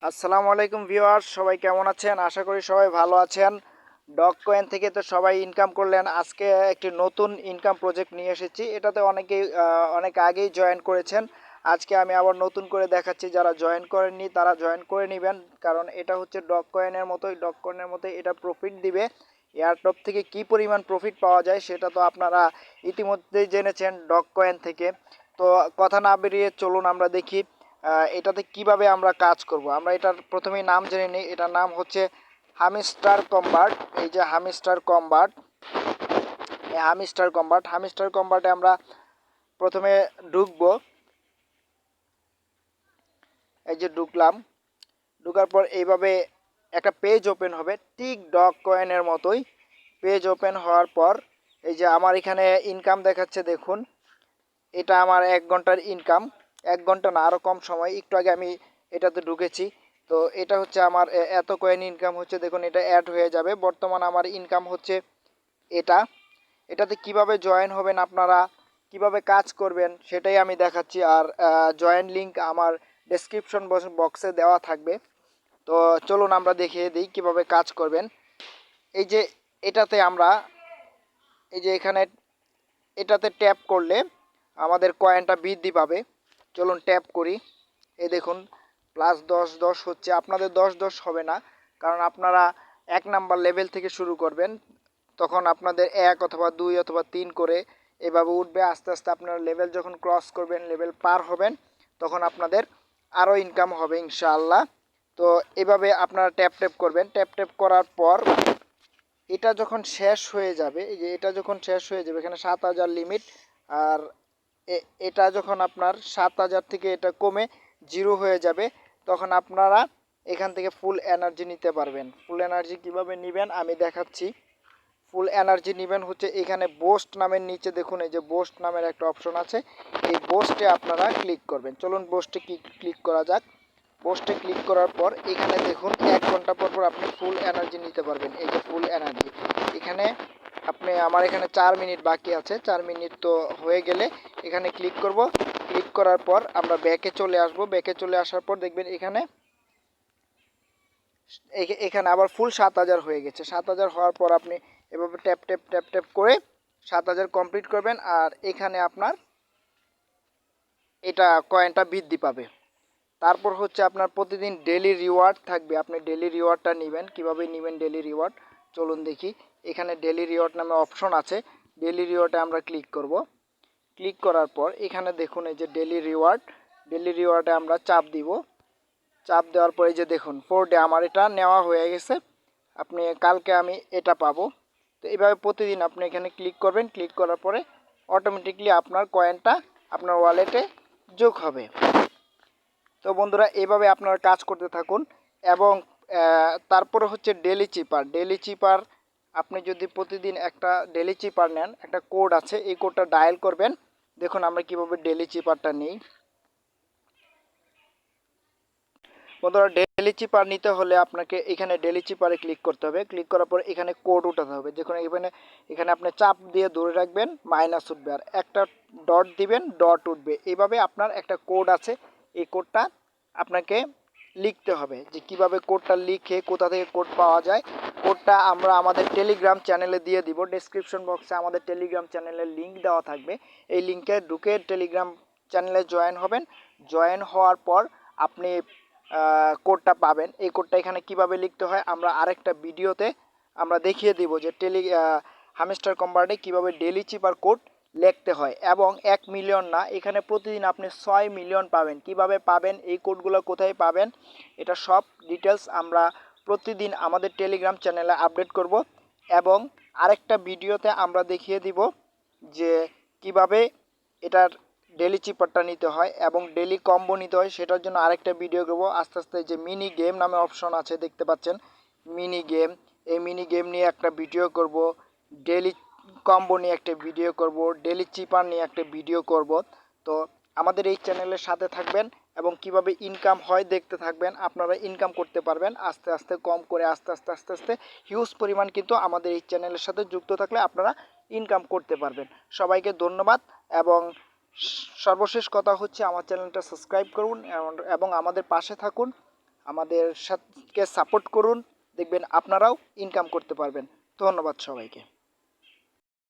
আসসালামু আলাইকুম ভিউয়ার্স, সবাই কেমন আছেন? আশা করি সবাই ভালো আছেন। ডগ কয়েন থেকে তো সবাই ইনকাম করলেন। আজকে একটি নতুন ইনকাম প্রজেক্ট নিয়ে এসেছি। এটাতে অনেকেই অনেক আগেই জয়েন করেছেন। আজকে আমি আবার নতুন করে দেখাচ্ছি, যারা জয়েন করেননি তারা জয়েন করে নেবেন। কারণ এটা হচ্ছে ডগ কয়েনের মতোই, ডগ কয়েনের মতোই এটা প্রফিট দিবে। এয়ারড্রপ থেকে কি পরিমাণ প্রফিট পাওয়া যায় সেটা তো আপনারা ইতিমধ্যেই জেনেছেন ডগ কয়েন থেকে। তো কথা না বেরিয়ে চলুন আমরা দেখি এটাতে কিভাবে আমরা কাজ করব। আমরা এটার প্রথমেই নাম জেনে নিই। এটার নাম হচ্ছে হামিস্টার কম্বার্ট। এই যে হামিস্টার কম্বার্ট, এই হামিস্টার কম্বার্টে আমরা প্রথমে ঢুকবো। এই যে ঢুকলাম, ঢুকার পর এইভাবে একটা পেজ ওপেন হবে, ঠিক ডগ কয়েনের মতোই। পেজ ওপেন হওয়ার পর এই যে আমার এখানে ইনকাম দেখাচ্ছে, দেখুন এটা আমার 1 ঘন্টার ইনকাম। 1 ঘন্টা না, আরও কম সময়, একটু আগে আমি এটাতে ঢুকেছি। তো এটা হচ্ছে আমার এত কয়েন ইনকাম হচ্ছে, দেখুন এটা অ্যাড হয়ে যাবে। বর্তমান আমার ইনকাম হচ্ছে এটা। এটাতে কিভাবে জয়েন হবেন আপনারা, কিভাবে কাজ করবেন সেটাই আমি দেখাচ্ছি। আর জয়েন লিঙ্ক আমার ডেসক্রিপশন বক্সে দেওয়া থাকবে। তো চলুন আমরা দেখিয়ে দিই কিভাবে কাজ করবেন। এই যে এটাতে আমরা, এই যে এখানে এটাতে ট্যাপ করলে আমাদের কয়েনটা বৃদ্ধি পাবে। চলুন ট্যাপ করি। এই দেখুন +10 হচ্ছে। আপনাদের 10 হবে না, কারণ আপনারা 1 নাম্বার লেভেল থেকে শুরু করবেন। তখন আপনাদের 1 অথবা 2 অথবা 3 করে এভাবে উঠবে। আস্তে আস্তে আপনারা লেভেল যখন ক্রস করবেন, লেভেল পার হবেন, তখন আপনাদের আরও ইনকাম হবে ইনশাআল্লাহ। তো এভাবে আপনারা ট্যাপ ট্যাপ করবেন। ট্যাপ ট্যাপ করার পর এটা যখন শেষ হয়ে যাবে, এই যে এটা যখন শেষ হয়ে যাবে, এখানে 7,000 লিমিট। আর এটা যখন আপনার 7,000 থেকে এটা কমে 0 হয়ে যাবে, তখন আপনারা এখান থেকে ফুল এনার্জি নিতে পারবেন। ফুল এনার্জি কিভাবে নেবেন আমি দেখাচ্ছি। ফুল এনার্জি নেবেন হচ্ছে এখানে বোস্ট নামের নিচে দেখুন, এই যে বোস্ট নামের একটা অপশন আছে। এই বোস্টে আপনারা ক্লিক করবেন। চলুন বোস্টে ক্লিক করা যাক। পোস্টে ক্লিক করার পর এখানে দেখুন 1 ঘন্টা পর পর আপনি ফুল এনার্জি নিতে পারবেন। এই যে ফুল এনার্জি এখানে আপনি, আমার এখানে 4 মিনিট বাকি আছে। 4 মিনিট তো হয়ে গেলে এখানে ক্লিক করব। ক্লিক করার পর আমরা ব্যাকে চলে আসব। ব্যাকে চলে আসার পর দেখবেন এখানে এখানে আবার ফুল 7,000 হয়ে গেছে। 7,000 হওয়ার পর আপনি এভাবে ট্যাপ ট্যাপ ট্যাপ ট্যাপ করে 7,000 কমপ্লিট করবেন। আর এখানে আপনার এটা কয়েনটা বৃদ্ধি পাবে। তারপর হচ্ছে আপনার প্রতিদিন ডেলি রিওয়ার্ড থাকবে। আপনি ডেলি রিওয়ার্ডটা নেবেন। কিভাবে নেবেন ডেলি রিওয়ার্ড চলুন দেখি। এখানে ডেলি রিওয়ার্ড নামে অপশন আছে। ডেলি রিওয়ার্ডে আমরা ক্লিক করব। ক্লিক করার পর এখানে দেখুন এই যে ডেলি রিওয়ার্ড, ডেলি রিওয়ার্ডে আমরা চাপ দিব। চাপ দেওয়ার পরে যে দেখুন 4 ডে আমার এটা নেওয়া হয়ে গেছে। আপনি কালকে আমি এটা পাবো। তো এইভাবে প্রতিদিন আপনি এখানে ক্লিক করবেন। ক্লিক করার পরে অটোমেটিকলি আপনার কয়েনটা আপনার ওয়ালেটে যোগ হবে। তো বন্ধুরা এইভাবে আপনারা কাজ করতে থাকুন। এবং তারপরে হচ্ছে ডেলি চিপার। ডেলি চিপার আপনি যদি প্রতিদিন একটা ডেলি চিপার নেন, একটা কোড আছে, এই কোডটা ডায়াল করবেন। দেখুন আমরা কিভাবে ডেলি চিপারটা নিই। বন্ধুরা ডেলি চিপার নিতে হলে আপনাকে এখানে ডেলি চিপারে ক্লিক করতে হবে। ক্লিক করার পর এখানে কোড উঠাতে হবে। দেখুন এখানে এখানে আপনি চাপ দিয়ে ধরে রাখবেন, মাইনাস উঠবে, আর একটা ডট দিবেন, ডট উঠবে। এইভাবে আপনার একটা কোড আছে, এই কোডটা আপনাকে লিখতে হবে। যে কিভাবে কোডটা লিখে কোথা থেকে কোড পাওয়া যায়, কোডটা আমরা আমাদের টেলিগ্রাম চ্যানেলে দিয়ে দিব। ডেসক্রিপশন বক্সে আমাদের টেলিগ্রাম চ্যানেলের লিঙ্ক দেওয়া থাকবে। এই লিঙ্কে ঢুকে টেলিগ্রাম চ্যানেলে জয়েন হবেন। জয়েন হওয়ার পর আপনি কোডটা পাবেন। এই কোডটা এখানে কিভাবে লিখতে হয় আমরা আরেকটা ভিডিওতে আমরা দেখিয়ে দিব, যে হামস্টার কম্বার্টে কিভাবে ডেলি চিপার কোড লিখতে হয়। এবং 1 মিলিয়ন না, এখানে প্রতিদিন আপনি 6 মিলিয়ন পাবেন। কিভাবে পাবেন, এই কোডগুলো কোথায় পাবেন, এটা সব ডিটেলস আমরা প্রতিদিন আমাদের টেলিগ্রাম চ্যানেলে আপডেট করব। এবং আরেকটা ভিডিওতে আমরা দেখিয়ে দিব যে কিভাবে এটার ডেলি চিপারটা নিতে হয় এবং ডেলি কম্বো নিতে হয়। সেটার জন্য আরেকটা ভিডিও করবো আস্তে আস্তে। যে মিনি গেম নামে অপশন আছে দেখতে পাচ্ছেন, মিনি গেম, এই মিনি গেম নিয়ে একটা ভিডিও করব। ডেলি কম্বো নিয়ে একটা ভিডিও করব, ডেলি চিপার নিয়ে একটা ভিডিও করব। তো আমাদের এই চ্যানেলের সাথে থাকবেন এবং কিভাবে ইনকাম হয় দেখতে থাকবেন। আপনারা ইনকাম করতে পারবেন আস্তে আস্তে, কম করে আস্তে আস্তে আস্তে আস্তে হিউজ পরিমাণ কিন্তু আমাদের এই চ্যানেলের সাথে যুক্ত থাকলে আপনারা ইনকাম করতে পারবেন। সবাইকে ধন্যবাদ। এবং সর্বশেষ কথা হচ্ছে আমার চ্যানেলটা সাবস্ক্রাইব করুন এবং আমাদের পাশে থাকুন। আমাদের সাথে সাপোর্ট করুন, দেখবেন আপনারাও ইনকাম করতে পারবেন। ধন্যবাদ সবাইকে।